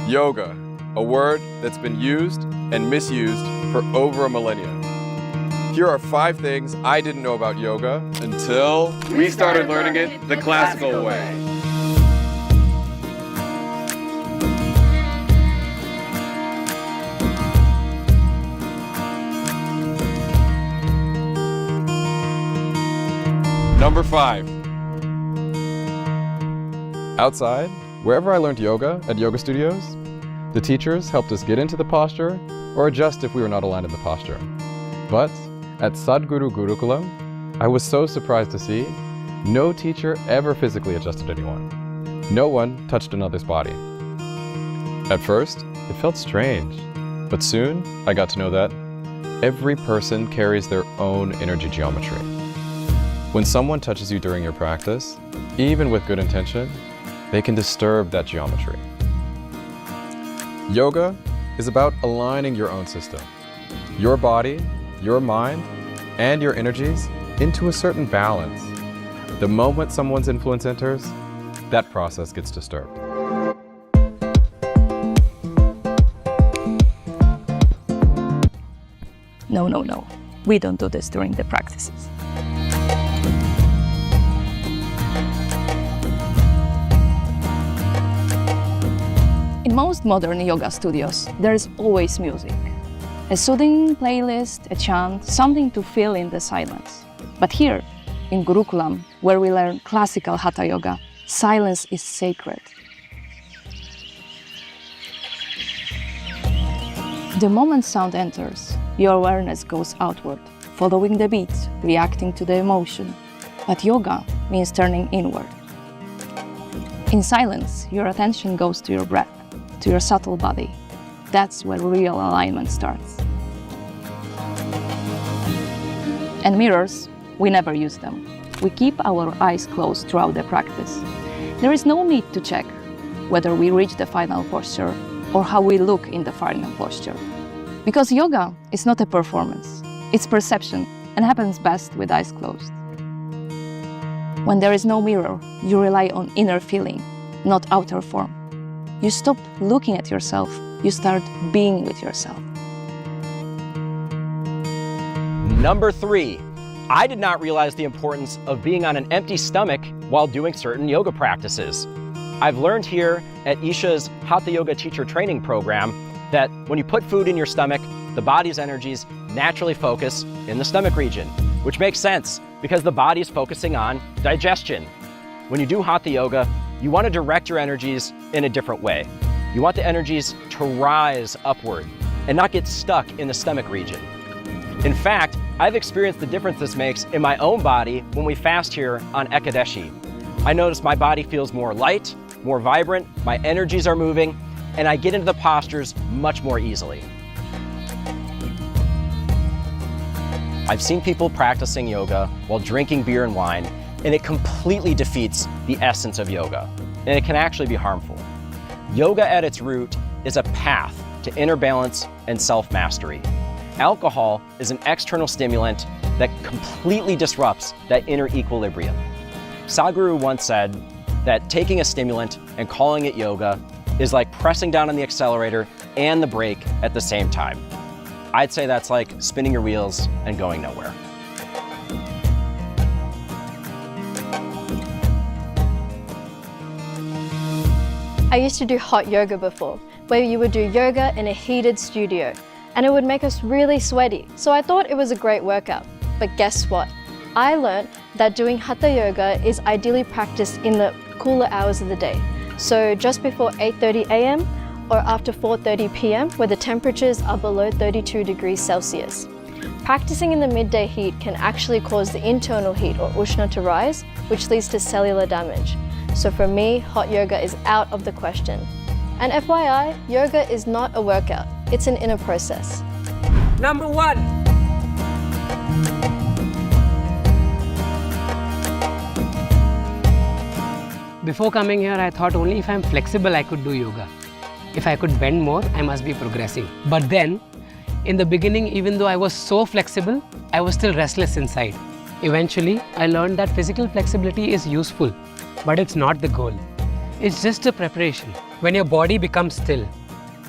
Yoga, a word that's been used and misused for over a millennia. Here are 5 things I didn't know about yoga until we started learning it the classical way. Number 5. Outside, wherever I learned yoga at yoga studios, the teachers helped us get into the posture or adjust if we were not aligned in the posture. But at Sadhguru Gourokulam, I was so surprised to see no teacher ever physically adjusted anyone. No one touched another's body. At first, it felt strange, but soon I got to know that every person carries their own energy geometry. When someone touches you during your practice, even with good intention, they can disturb that geometry. Yoga is about aligning your own system, your body, your mind, and your energies into a certain balance. The moment someone's influence enters, that process gets disturbed. No. We don't do this during the practices. In most modern yoga studios, there is always music. A soothing playlist, a chant, something to fill in the silence. But here, in Gourokulam, where we learn classical Hatha yoga, silence is sacred. The moment sound enters, your awareness goes outward, following the beat, reacting to the emotion. But yoga means turning inward. In silence, your attention goes to your breath, to your subtle body. That's where real alignment starts. And mirrors, we never use them. We keep our eyes closed throughout the practice. There is no need to check whether we reach the final posture or how we look in the final posture. Because yoga is not a performance, it's perception and happens best with eyes closed. When there is no mirror, you rely on inner feeling, not outer form. You stop looking at yourself, you start being with yourself. Number 3, I did not realize the importance of being on an empty stomach while doing certain yoga practices. I've learned here at Isha's Hatha Yoga Teacher Training Program that when you put food in your stomach, the body's energies naturally focus in the stomach region, which makes sense because the body is focusing on digestion. When you do Hatha Yoga, you want to direct your energies in a different way. You want the energies to rise upward and not get stuck in the stomach region. In fact, I've experienced the difference this makes in my own body when we fast here on Ekadashi. I notice my body feels more light, more vibrant, my energies are moving, and I get into the postures much more easily. I've seen people practicing yoga while drinking beer and wine, and it completely defeats the essence of yoga, and it can actually be harmful. Yoga at its root is a path to inner balance and self-mastery. Alcohol is an external stimulant that completely disrupts that inner equilibrium. Sadhguru once said that taking a stimulant and calling it yoga is like pressing down on the accelerator and the brake at the same time. I'd say that's like spinning your wheels and going nowhere. I used to do hot yoga before, where you would do yoga in a heated studio, and it would make us really sweaty. So I thought it was a great workout. But guess what? I learned that doing Hatha yoga is ideally practiced in the cooler hours of the day. So just before 8:30 a.m. or after 4:30 p.m. where the temperatures are below 32 degrees Celsius. Practicing in the midday heat can actually cause the internal heat or ushna to rise, which leads to cellular damage. So for me, hot yoga is out of the question. And FYI, yoga is not a workout, it's an inner process. Number 1. Before coming here, I thought only if I'm flexible, I could do yoga. If I could bend more, I must be progressing. But then, in the beginning, even though I was so flexible, I was still restless inside. Eventually, I learned that physical flexibility is useful, but it's not the goal. It's just a preparation. When your body becomes still,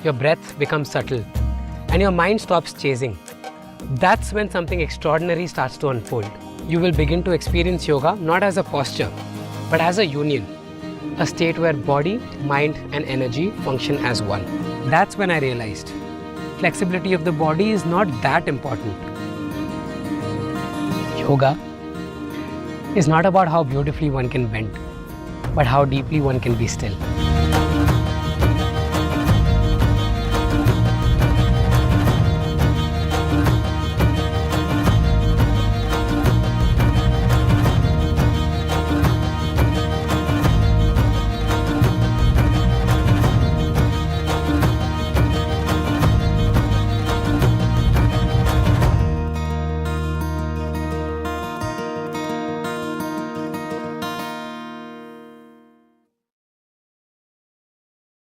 your breath becomes subtle, and your mind stops chasing, that's when something extraordinary starts to unfold. You will begin to experience yoga not as a posture, but as a union, a state where body, mind, and energy function as one. That's when I realized flexibility of the body is not that important. Yoga is not about how beautifully one can bend, but how deeply one can be still.